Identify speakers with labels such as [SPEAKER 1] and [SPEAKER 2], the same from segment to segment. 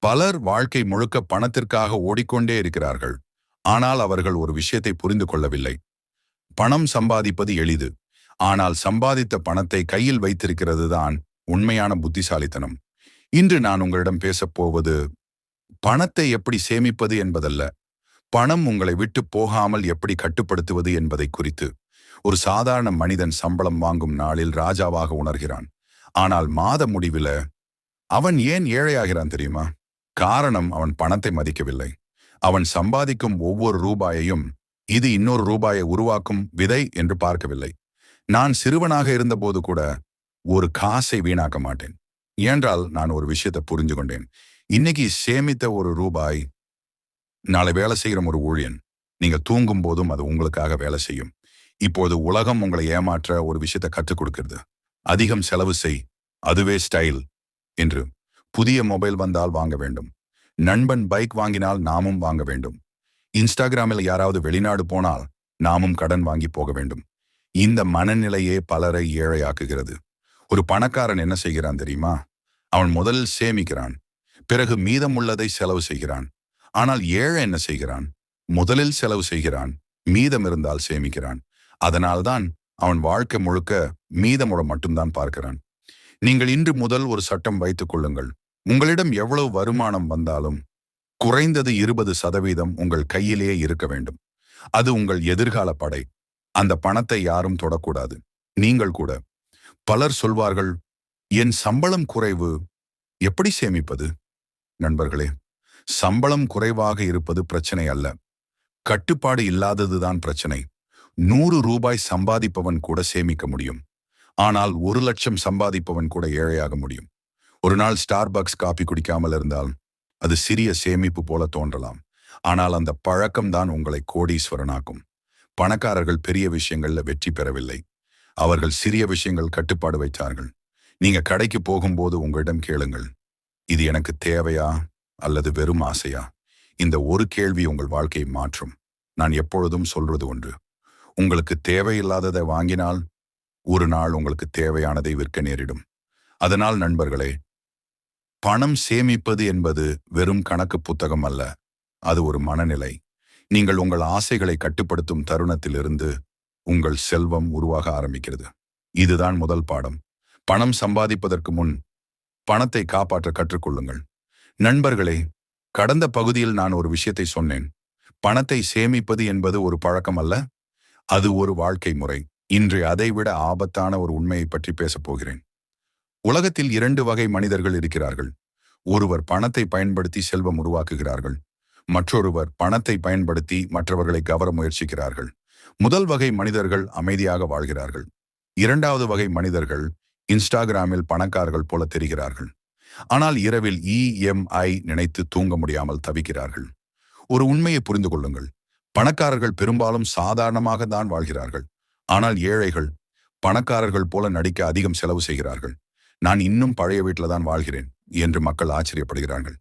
[SPEAKER 1] பலர் வாழ்க்கை முழுக்க பணத்திற்காக ஓடிக்கொண்டே இருக்கிறார்கள். ஆனால் அவர்கள் ஒரு விஷயத்தை புரிந்து கொள்ளவில்லை. பணம் சம்பாதிப்பது எளிது. ஆனால் சம்பாதித்த பணத்தை கையில் வைத்திருக்கிறது தான் உண்மையான புத்திசாலித்தனம். இன்று நான் உங்களிடம் பேசப் போவது பணத்தை எப்படி சேமிப்பது என்பதல்ல, பணம் உங்களை விட்டு போகாமல் எப்படி கட்டுப்படுத்துவது என்பதை குறித்து. ஒரு சாதாரண மனிதன் சம்பளம் வாங்கும் நாளில் ராஜாவாக உணர்கிறான். ஆனால் மாத முடிவில அவன் ஏன் ஏழையாகிறான் தெரியுமா? காரணம், அவன் பணத்தை மதிக்கவில்லை. அவன் சம்பாதிக்கும் ஒவ்வொரு ரூபாயையும் இது இன்னொரு ரூபாயை உருவாக்கும் விதை என்று பார்க்கவில்லை. நான் சிறுவனாக இருந்தபோது கூட ஒரு காசை வீணாக்க மாட்டேன். ஏனென்றால் நான் ஒரு விஷயத்தை புரிஞ்சு கொண்டேன். இன்னைக்கு சேமித்த ஒரு ரூபாய் நாளை வேலை செய்கிற ஒரு ஊழியன். நீங்க தூங்கும் போதும் அது உங்களுக்காக வேலை செய்யும். இப்போது உலகம் உங்களை ஏமாற்ற ஒரு விஷயத்தை கற்றுக் கொடுக்கிறது. அதிகம் செலவு செய், அதுவே ஸ்டைல் என்று. புதிய மொபைல் வந்தால் வாங்க வேண்டும். நண்பன் பைக் வாங்கினால் நாமும் வாங்க வேண்டும். இன்ஸ்டாகிராமில் யாராவது வெளிநாடு போனால் நாமும் கடன் வாங்கி போக வேண்டும். இந்த மனநிலையே பலரை ஏழையாக்குகிறது. ஒரு பணக்காரன் என்ன செய்கிறான் தெரியுமா? அவன் முதலில் சேமிக்கிறான், பிறகு மீதம் உள்ளதை செலவு செய்கிறான். ஆனால் ஏழை என்ன செய்கிறான்? முதலில் செலவு செய்கிறான், மீதம் இருந்தால் சேமிக்கிறான். அதனால்தான் அவன் வாழ்க்கை முழுக்க மீதமுட மட்டும்தான் பார்க்கிறான். நீங்கள் இன்று முதல் ஒரு சட்டம் வைத்துக் கொள்ளுங்கள். உங்களிடம் எவ்வளவு வருமானம் வந்தாலும் குறைந்தது 20% உங்கள் கையிலேயே இருக்க வேண்டும். அது உங்கள் எதிர்கால படை. அந்த பணத்தை யாரும் தொடக்கூடாது, நீங்கள் கூட. பலர் சொல்வார்கள், என் சம்பளம் குறைவு, எப்படி சேமிப்பது? நண்பர்களே, சம்பளம் குறைவாக இருப்பது பிரச்சனை அல்ல, கட்டுப்பாடு இல்லாததுதான் பிரச்சனை. 100 ரூபாய் சம்பாதிப்பவன் கூட சேமிக்க முடியும். ஆனால் 1,00,000 சம்பாதிப்பவன் கூட ஏழையாக முடியும். ஒரு நாள் ஸ்டார்பக்ஸ் காபி குடிக்காமல் இருந்தால் அது சிறிய சேமிப்பு போல தோன்றலாம். ஆனால் அந்த பழக்கம்தான் உங்களை கோடீஸ்வரனாக்கும். பணக்காரர்கள் பெரிய விஷயங்கள்ல வெற்றி பெறவில்லை, அவர்கள் சிறிய விஷயங்கள் கட்டுப்பாடு வைத்தார்கள். நீங்க கடைக்கு போகும்போது உங்களிடம் கேளுங்கள், இது எனக்கு தேவையா அல்லது வெறும் ஆசையா? இந்த ஒரு கேள்வி உங்கள் வாழ்க்கையை மாற்றும். நான் எப்பொழுதும் சொல்றது ஒன்று, உங்களுக்கு தேவையில்லாததை வாங்கினால் ஒரு நாள் உங்களுக்கு தேவையானதை விற்க நேரிடும். அதனால் நண்பர்களே, பணம் சேமிப்பது என்பது வெறும் கணக்கு புத்தகம் அல்ல, அது ஒரு மனநிலை. நீங்கள் உங்கள் ஆசைகளை கட்டுப்படுத்தும் தருணத்திலிருந்து உங்கள் செல்வம் உருவாக ஆரம்பிக்கிறது. இதுதான் முதல் பாடம். பணம் சம்பாதிப்பதற்கு முன் பணத்தை காப்பாற்ற கற்றுக்கொள்ளுங்கள். நண்பர்களே, கடந்த பகுதியில் நான் ஒரு விஷயத்தை சொன்னேன். பணத்தை சேமிப்பது என்பது ஒரு பழக்கம் அல்ல, அது ஒரு வாழ்க்கை முறை. இன்று அதைவிட ஆபத்தான ஒரு உண்மையை பற்றி பேசப் போகிறேன். உலகத்தில் 2 வகை மனிதர்கள் இருக்கிறார்கள். ஒருவர் பணத்தை பயன்படுத்தி செல்வம் உருவாக்குகிறார்கள், மற்றொருவர் பணத்தை பயன்படுத்தி மற்றவர்களை கவர முயற்சிக்கிறார்கள். முதல் வகை மனிதர்கள் அமைதியாக வாழ்கிறார்கள். 2வது வகை மனிதர்கள் இன்ஸ்டாகிராமில் பணக்காரர்கள் போல தெரிகிறார்கள். ஆனால் இரவில் EMI நினைத்து தூங்க முடியாமல் தவிக்கிறார்கள். ஒரு உண்மையை புரிந்து கொள்ளுங்கள், பணக்காரர்கள் பெரும்பாலும் சாதாரணமாக தான் வாழ்கிறார்கள். ஆனால் ஏழைகள் பணக்காரர்கள் போல நடிக்க அதிகம் செலவு செய்கிறார்கள். நான் இன்னும் பழைய வீட்டில் தான் வாழ்கிறேன் என்று மக்கள் ஆச்சரியப்படுகிறார்கள்.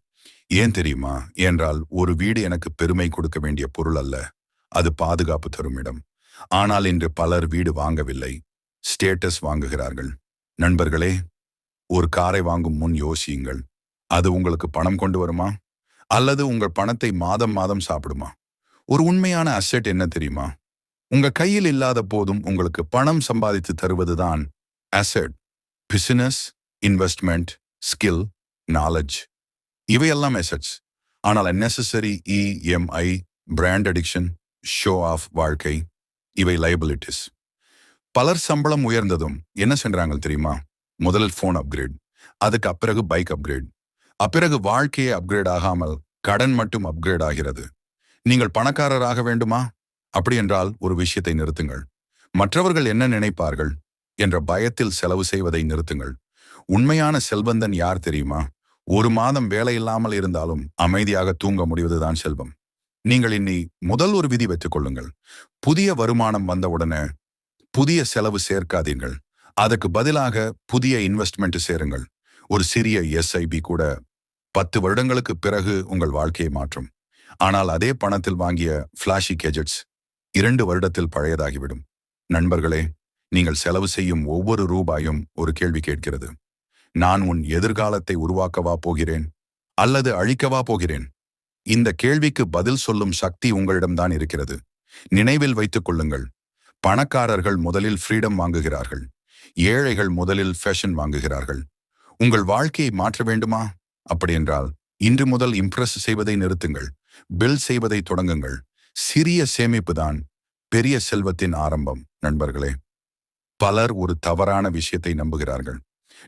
[SPEAKER 1] ஏன் தெரியுமா? என்றால், ஒரு வீடு எனக்கு பெருமை கொடுக்க வேண்டிய பொருள் அல்ல, அது பாதுகாப்பு தரும் இடம். ஆனால் இன்று பலர் வீடு வாங்கவில்லை, ஸ்டேட்டஸ் வாங்குகிறார்கள். நண்பர்களே, ஒரு காரை வாங்கும் முன் யோசியுங்கள், அது உங்களுக்கு பணம் கொண்டு வருமா அல்லது உங்கள் பணத்தை மாதம் மாதம் சாப்பிடுமா? ஒரு உண்மையான அசெட் என்ன தெரியுமா? உங்க கையில் இல்லாத போதும் உங்களுக்கு பணம் சம்பாதித்து தருவதுதான் asset. Business, investment, skill, knowledge, இவையெல்லாம் அசெட்ஸ். ஆனால் unnecessary EMI, brand addiction, show off வாழ்க்கை, இவை லைபிலிட்டிஸ். பலர் சம்பளம் உயர்ந்ததும் என்ன சென்றாங்க தெரியுமா? முதலில் ஃபோன் அப்கிரேட், அதுக்கு அப்பிறகு பைக் அப்கிரேட், அப்பிறகு வாழ்க்கையே அப்கிரேட் ஆகாமல் கடன் மட்டும் அப்கிரேட் ஆகிறது. நீங்கள் பணக்காரராக வேண்டுமா? அப்படி என்றால் ஒரு விஷயத்தை நிறுத்துங்கள். மற்றவர்கள் என்ன நினைப்பார்கள் என்ற பயத்தில் செலவு செய்வதை நிறுத்துங்கள். உண்மையான செல்வந்தன் யார் தெரியுமா? ஒரு மாதம் வேலை இல்லாமல் இருந்தாலும் அமைதியாக தூங்க முடிவதுதான் செல்வம். நீங்கள் இன்னி முதல் ஒரு விதி வைத்துக் கொள்ளுங்கள். புதிய வருமானம் வந்தவுடனே புதிய செலவு சேர்க்காதீர்கள். அதுக்கு பதிலாக புதிய இன்வெஸ்ட்மெண்ட் சேருங்கள். ஒரு சிறிய SIP கூட 10 வருடங்களுக்கு பிறகு உங்கள் வாழ்க்கையை மாற்றும். ஆனால் அதே பணத்தில் வாங்கிய ஃபிளாஷி கேஜெட்ஸ் 2 வருடத்தில் பழையதாகிவிடும். நண்பர்களே, நீங்கள் செலவு செய்யும் ஒவ்வொரு ரூபாயும் ஒரு கேள்வி கேட்கிறது. நான் உன் எதிர்காலத்தை உருவாக்கவா போகிறேன் அல்லது அழிக்கவா போகிறேன்? இந்த கேள்விக்கு பதில் சொல்லும் சக்தி உங்களிடம்தான் இருக்கிறது. நினைவில் வைத்துக் கொள்ளுங்கள், பணக்காரர்கள் முதலில் ஃப்ரீடம் வாங்குகிறார்கள், ஏழைகள் முதலில் ஃபேஷன் வாங்குகிறார்கள். உங்கள் வாழ்க்கையை மாற்ற வேண்டுமா? அப்படியென்றால் இன்று முதல் இம்ப்ரெஸ் செய்வதை நிறுத்துங்கள், பில் செய்வதை தொடங்குங்கள். சிறிய சேமிப்பு தான் பெரிய செல்வத்தின் ஆரம்பம். நண்பர்களே, பலர் ஒரு தவறான விஷயத்தை நம்புகிறார்கள்.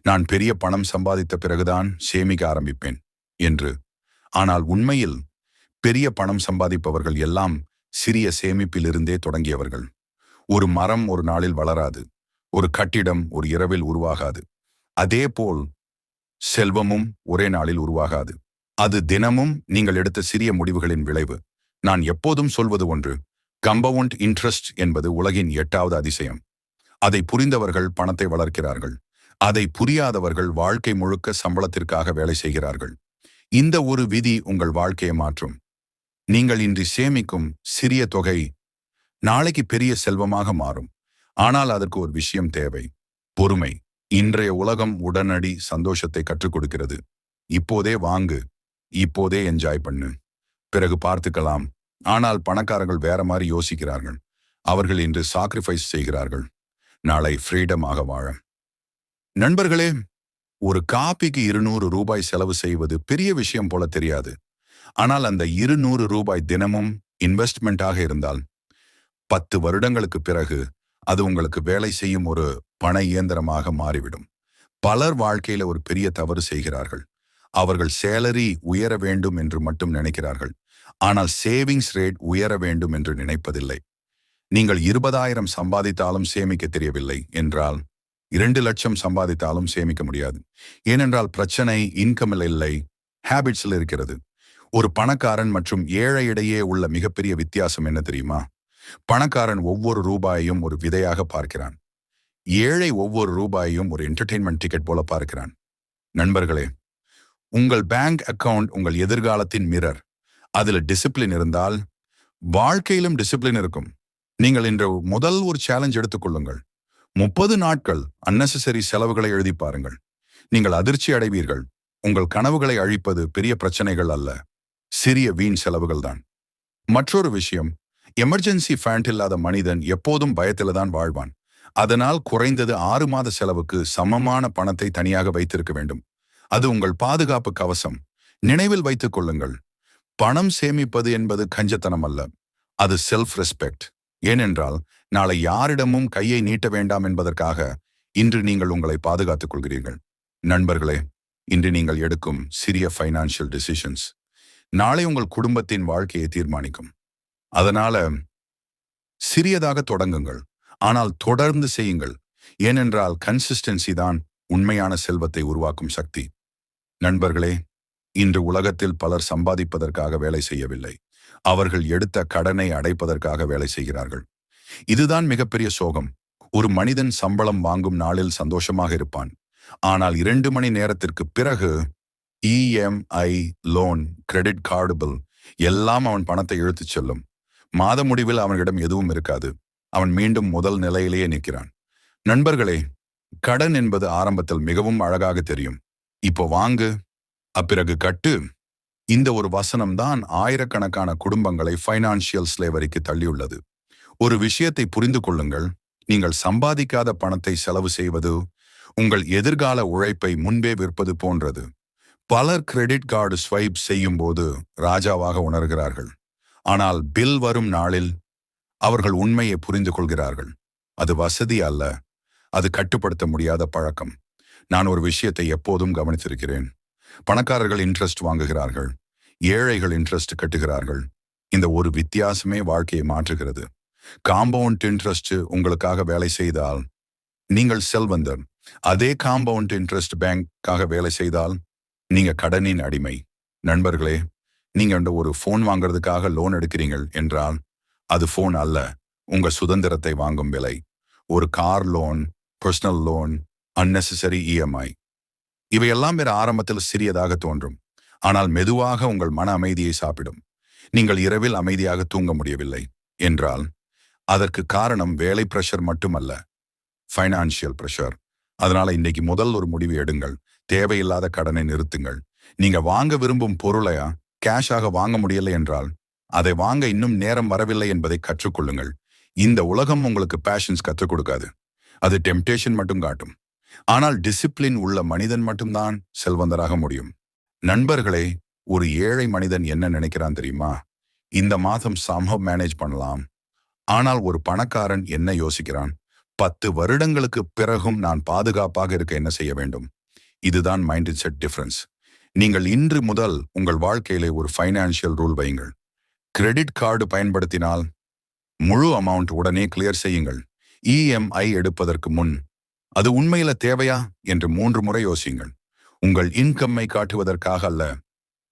[SPEAKER 1] நான் பெரிய பணம் சம்பாதித்த பிறகுதான் சேமிக்க ஆரம்பிப்பேன் என்று. ஆனால் உண்மையில் பெரிய பணம் சம்பாதிப்பவர்கள் எல்லாம் சிறிய சேமிப்பிலிருந்தே தொடங்கியவர்கள். ஒரு மரம் ஒரு நாளில் வளராது, ஒரு கட்டிடம் ஒரு இரவில் உருவாகாது. அதேபோல் செல்வமும் ஒரே நாளில் உருவாகாது. அது தினமும் நீங்கள் எடுத்த சிறிய முடிவுகளின் விளைவு. நான் எப்போதும் சொல்வது ஒன்று, கம்பவுண்ட் இன்ட்ரெஸ்ட் என்பது உலகின் 8வது அதிசயம். அதை புரிந்தவர்கள் பணத்தை வளர்க்கிறார்கள். அதை புரியாதவர்கள் வாழ்க்கை முழுக்க சம்பளத்திற்காக வேலை செய்கிறார்கள். இந்த ஒரு விதி உங்கள் வாழ்க்கையை மாற்றும். நீங்கள் இன்று சேமிக்கும் சிறிய தொகை நாளைக்கு பெரிய செல்வமாக மாறும். ஆனால் அதற்கு ஒரு விஷயம் தேவை, பொறுமை. இன்றைய உலகம் உடனடி சந்தோஷத்தை கற்றுக் கொடுக்கிறது. இப்போதே வாங்கு, இப்போதே என்ஜாய் பண்ணு, பிறகு பார்த்துக்கலாம். ஆனால் பணக்காரர்கள் வேற மாதிரி யோசிக்கிறார்கள். அவர்கள் இன்று சாக்ரிஃபைஸ் செய்கிறார்கள், நாளை ஃப்ரீடமாக வாழ. நண்பர்களே, ஒரு காபிக்கு 200 ரூபாய் செலவு செய்வது பெரிய விஷயம் போல தெரியாது. ஆனால் அந்த 200 ரூபாய் தினமும் இன்வெஸ்ட்மெண்ட்டாக இருந்தால் 10 வருடங்களுக்கு பிறகு அது உங்களுக்கு வேலை செய்யும் ஒரு பண இயந்திரமாக மாறிவிடும். பலர் வாழ்க்கையில ஒரு பெரிய தவறு செய்கிறார்கள். அவர்கள் சேலரி உயர வேண்டும் என்று மட்டும் நினைக்கிறார்கள். ஆனால் சேவிங்ஸ் ரேட் உயர வேண்டும் என்று நினைப்பதில்லை. நீங்கள் 20,000 சம்பாதித்தாலும் சேமிக்க தெரியவில்லை என்றால் 2 லட்சம் சம்பாதித்தாலும் சேமிக்க முடியாது. ஏனென்றால் பிரச்சனை இன்கமில் இல்லை, ஹேபிட்ஸில் இருக்கிறது. ஒரு பணக்காரன் மற்றும் ஏழை இடையே உள்ள மிகப்பெரிய வித்தியாசம் என்ன தெரியுமா? பணக்காரன் ஒவ்வொரு ரூபாயையும் ஒரு விதையாக பார்க்கிறான். ஏழை ஒவ்வொரு ரூபாயையும் ஒரு என்டர்டெயின்மெண்ட் டிக்கெட் போல பார்க்கிறான். நண்பர்களே, உங்கள் பேங்க் அக்கவுண்ட் உங்கள் எதிர்காலத்தின் மிரர். அதுல டிசிப்ளின் இருந்தால் வாழ்க்கையிலும் டிசிப்ளின் இருக்கும். நீங்கள் இன்று முதல் ஒரு சேலஞ்ச் எடுத்துக்கொள்ளுங்கள். 30 நாட்கள் அன்னெசரி செலவுகளை எழுதி பாருங்கள். நீங்கள் அதிர்ச்சி அடைவீர்கள். உங்கள் கனவுகளை அழிப்பது பெரிய பிரச்சனைகள் அல்ல, சிறிய வீண் செலவுகள் தான். மற்றொரு விஷயம், எமர்ஜென்சி ஃபண்ட் இல்லாத மனிதன் எப்போதும் பயத்தில்தான் வாழ்வான். அதனால் குறைந்தது 6 மாத செலவுக்கு சமமான பணத்தை தனியாக வைத்திருக்க வேண்டும். அது உங்கள் பாதுகாப்பு கவசம். நினைவில் வைத்துக் கொள்ளுங்கள், பணம் சேமிப்பது என்பது கஞ்சத்தனம் அல்ல, அது செல்ஃப் ரெஸ்பெக்ட். ஏனென்றால் நாளை யாரிடமும் கையை நீட்ட வேண்டாம் என்பதற்காக இன்று நீங்கள் உங்களை பாதுகாத்துக் கொள்கிறீர்கள். நண்பர்களே, இன்று நீங்கள் எடுக்கும் சிறிய ஃபைனான்சியல் டிசிஷன்ஸ் நாளை உங்கள் குடும்பத்தின் வாழ்க்கையை தீர்மானிக்கும். அதனால சிறியதாக தொடங்குங்கள், ஆனால் தொடர்ந்து செய்யுங்கள். ஏனென்றால் கன்சிஸ்டன்சி தான் உண்மையான செல்வத்தை உருவாக்கும் சக்தி. நண்பர்களே, இன்று உலகத்தில் பலர் சம்பாதிப்பதற்காக வேலை செய்யவில்லை, அவர்கள் எடுத்த கடனை அடைப்பதற்காக வேலை செய்கிறார்கள். இதுதான் மிகப்பெரிய சோகம். ஒரு மனிதன் சம்பளம் வாங்கும் நாளில் சந்தோஷமாக இருப்பான். ஆனால் 2 மணி நேரத்திற்கு பிறகு EMI, loan, credit card bill எல்லாம் அவன் பணத்தை இழுத்துச் செல்லும். மாத முடிவில் அவனிடம் எதுவும் இருக்காது. அவன் மீண்டும் முதல் நிலையிலேயே நிற்கிறான். நண்பர்களே, கடன் என்பது ஆரம்பத்தில் மிகவும் அழகாக தெரியும். இப்போ வாங்கு, அப்பிறகு கட்டு. இந்த ஒரு வசனம்தான் ஆயிரக்கணக்கான குடும்பங்களை ஃபைனான்சியல் ஸ்லேவரிக்கு தள்ளியுள்ளது. ஒரு விஷயத்தை புரிந்து கொள்ளுங்கள், நீங்கள் சம்பாதிக்காத பணத்தை செலவு செய்வது உங்கள் எதிர்கால உழைப்பை முன்பே விற்பது போன்றது. பலர் கிரெடிட் கார்டு ஸ்வைப் செய்யும் போது ராஜாவாக உணர்கிறார்கள். ஆனால் பில் வரும் நாளில் அவர்கள் உண்மையை புரிந்து கொள்கிறார்கள். அது வசதி அல்ல, அது கட்டுப்படுத்த முடியாத பழக்கம். நான் ஒரு விஷயத்தை எப்போதும் கவனித்திருக்கிறேன். பணக்காரர்கள் இன்ட்ரெஸ்ட் வாங்குகிறார்கள், ஏழைகள் இன்ட்ரெஸ்ட் கட்டுகிறார்கள். இந்த ஒரு வித்தியாசமே வாழ்க்கையை மாற்றுகிறது. காம்பவுண்ட் இன்ட்ரெஸ்ட் உங்களுக்காக வேலை செய்தால் நீங்கள் செல்வந்தர். அதே காம்பவுண்ட் இன்ட்ரெஸ்ட் பேங்க்காக வேலை செய்தால் நீங்க கடனின் அடிமை. நண்பர்களே, நீங்க ஒரு ஃபோன் வாங்குறதுக்காக லோன் எடுக்கிறீர்கள் என்றால் அது ஃபோன் அல்ல, உங்க சுதந்திரத்தை வாங்கும் விலை. ஒரு car loan, personal loan, unnecessary EMI, இவையெல்லாம் வேற ஆரம்பத்தில் சிறியதாக தோன்றும், ஆனால் மெதுவாக உங்கள் மன அமைதியை சாப்பிடும். நீங்கள் இரவில் அமைதியாக தூங்க முடியவில்லை என்றால் அதற்கு காரணம் வேலை பிரஷர் மட்டுமல்ல, ஃபைனான்சியல் பிரஷர். அதனால இன்னைக்கு முதல் ஒரு முடிவு எடுங்கள். தேவையில்லாத கடனை நிறுத்துங்கள். நீங்க வாங்க விரும்பும் பொருளையா கேஷாக வாங்க முடியலை என்றால் அதை வாங்க இன்னும் நேரம் வரவில்லை என்பதை கற்றுக்கொள்ளுங்கள். இந்த உலகம் உங்களுக்கு பேஷன்ஸ் கற்றுக் கொடுக்காது. அது டெம்டேஷன் மட்டும் காட்டும். ஆனால் டிசிப்ளின் உள்ள மனிதன் மட்டும்தான் செல்வந்தராக முடியும். நண்பர்களே, ஒரு ஏழை மனிதன் என்ன நினைக்கிறான் தெரியுமா? இந்த மாதம் சம்பவம் மேனேஜ் பண்ணலாம். ஆனால் ஒரு பணக்காரன் என்ன யோசிக்கிறான்? 10 வருடங்களுக்கு பிறகும் நான் பாதுகாப்பாக இருக்க என்ன செய்ய வேண்டும்? இதுதான் மைண்ட் செட் டிஃபரன்ஸ். நீங்கள் இன்று முதல் உங்கள் வாழ்க்கையிலே ஒரு ஃபைனான்சியல் ரூல் வையுங்கள். கிரெடிட் கார்டு பயன்படுத்தினால் முழு அமௌண்ட் உடனே கிளியர் செய்யுங்கள். இஎம்ஐ எடுப்பதற்கு முன் அது உண்மையில தேவையா என்று 3 முறை யோசியுங்கள். உங்கள் இன்கம்மை காட்டுவதற்காக அல்ல,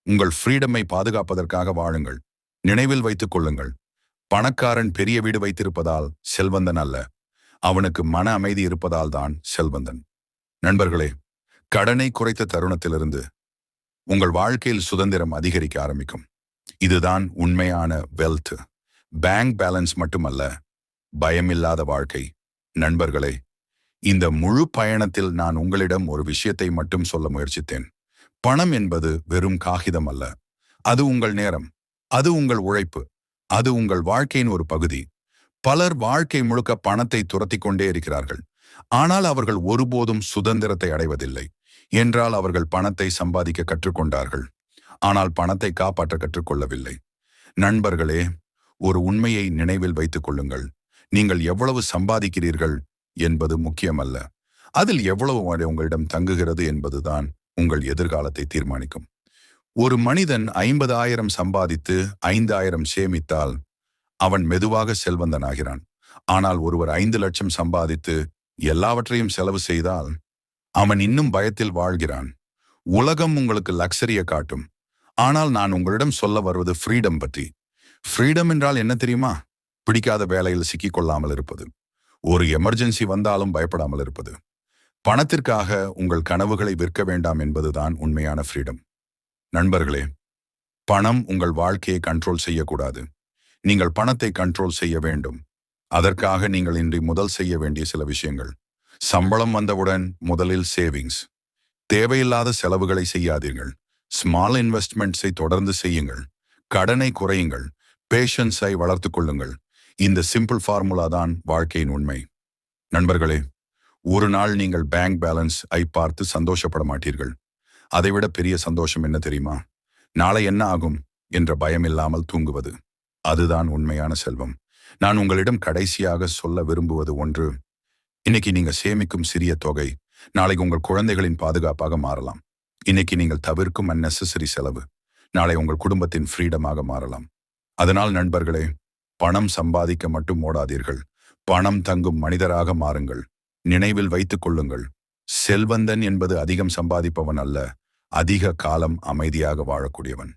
[SPEAKER 1] உங்கள் ஃப்ரீடமை பாதுகாப்பதற்காக வாழுங்கள். நினைவில் வைத்துக் கொள்ளுங்கள், பணக்காரன் பெரிய வீடு வைத்திருப்பதால் செல்வந்தன் அல்ல, அவனுக்கு மன அமைதி இருப்பதால் தான் செல்வந்தன். நண்பர்களே, கடனை குறைத்த தருணத்திலிருந்து உங்கள் வாழ்க்கையில் சுதந்திரம் அதிகரிக்க ஆரம்பிக்கும். இதுதான் உண்மையான வெல்த். பேங்க் பேலன்ஸ் மட்டுமல்ல, பயமில்லாத வாழ்க்கை. நண்பர்களே, இந்த முழு பயணத்தில் நான் உங்களிடம் ஒரு விஷயத்தை மட்டும் சொல்ல முயற்சித்தேன். பணம் என்பது வெறும் காகிதம் அல்ல. அது உங்கள் நேரம், அது உங்கள் உழைப்பு, அது உங்கள் வாழ்க்கையின் ஒரு பகுதி. பலர் வாழ்க்கை முழுக்க பணத்தை துரத்தி கொண்டே இருக்கிறார்கள். ஆனால் அவர்கள் ஒருபோதும் சுதந்திரத்தை அடைவதில்லை. என்றால் அவர்கள் பணத்தை சம்பாதிக்க கற்றுக்கொண்டார்கள், ஆனால் பணத்தை காப்பாற்ற கற்றுக்கொள்ளவில்லை. நண்பர்களே, ஒரு உண்மையை நினைவில் வைத்துக் கொள்ளுங்கள். நீங்கள் எவ்வளவு சம்பாதிக்கிறீர்கள் என்பது முக்கியமல்ல, அதில் எவ்வளவு உங்களிடம் தங்குகிறது என்பதுதான் உங்கள் எதிர்காலத்தை தீர்மானிக்கும். ஒரு மனிதன் 50,000 சம்பாதித்து 5,000 சேமித்தால் அவன் மெதுவாக செல்வந்தனாகிறான். ஆனால் ஒருவர் 5 லட்சம் சம்பாதித்து எல்லாவற்றையும் செலவு செய்தால் அவன் இன்னும் பயத்தில் வாழ்கிறான். உலகம் உங்களுக்கு லக்ஸரியை காட்டும், ஆனால் நான் உங்களிடம் சொல்ல வருவது ஃப்ரீடம் பற்றி. ஃப்ரீடம் என்றால் என்ன தெரியுமா? பிடிக்காத வேலையில் சிக்கிக்கொள்ளாமல் இருப்பது, ஒரு எமர்ஜென்சி வந்தாலும் பயப்படாமல் இருப்பது. பணத்திற்காக உங்கள் கனவுகளை விற்க வேண்டாம் என்பதுதான் உண்மையான ஃப்ரீடம். நண்பர்களே, பணம் உங்கள் வாழ்க்கையை கண்ட்ரோல் செய்யக்கூடாது. நீங்கள் பணத்தை கண்ட்ரோல் செய்ய வேண்டும். அதற்காக நீங்கள் இன்று முதல் செய்ய வேண்டிய சில விஷயங்கள். சம்பளம் வந்தவுடன் முதலில் சேவிங்ஸ். தேவையில்லாத செலவுகளை செய்யாதீர்கள். ஸ்மால் இன்வெஸ்ட்மெண்ட்ஸை தொடர்ந்து செய்யுங்கள். கடனை குறையுங்கள். பேஷன்ஸை வளர்த்து கொள்ளுங்கள். இந்த சிம்பிள் ஃபார்முலா தான் வாழ்க்கையின் உண்மை. நண்பர்களே, ஒரு நாள் நீங்கள் பேங்க் பேலன்ஸ் ஐ பார்த்து சந்தோஷப்பட மாட்டீர்கள். அதைவிட பெரிய சந்தோஷம் என்ன தெரியுமா? நாளை என்ன ஆகும் என்ற பயம் இல்லாமல் தூங்குவது. அதுதான் உண்மையான செல்வம். நான் உங்களிடம் கடைசியாக சொல்ல விரும்புவது ஒன்று. இன்னைக்கு நீங்க சேமிக்கும் சிறிய தொகை நாளைக்கு உங்கள் குழந்தைகளின் பாதுகாப்பாக மாறலாம். இன்னைக்கு நீங்கள் தவிர்க்கும் அன்னெசரி செலவு நாளை உங்கள் குடும்பத்தின் ஃப்ரீடமாக மாறலாம். அதனால் நண்பர்களே, பணம் சம்பாதிக்க மட்டும் ஓடாதீர்கள். பணம் தங்கும் மனிதராக மாறுங்கள். நினைவில் வைத்துக் கொள்ளுங்கள், செல்வந்தன் என்பது அதிகம் சம்பாதிப்பவன் அல்ல, அதிக காலம் அமைதியாக வாழக்கூடியவன்.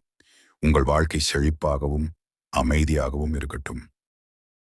[SPEAKER 1] உங்கள் வாழ்க்கை செழிப்பாகவும் அமைதியாகவும் இருக்கட்டும்.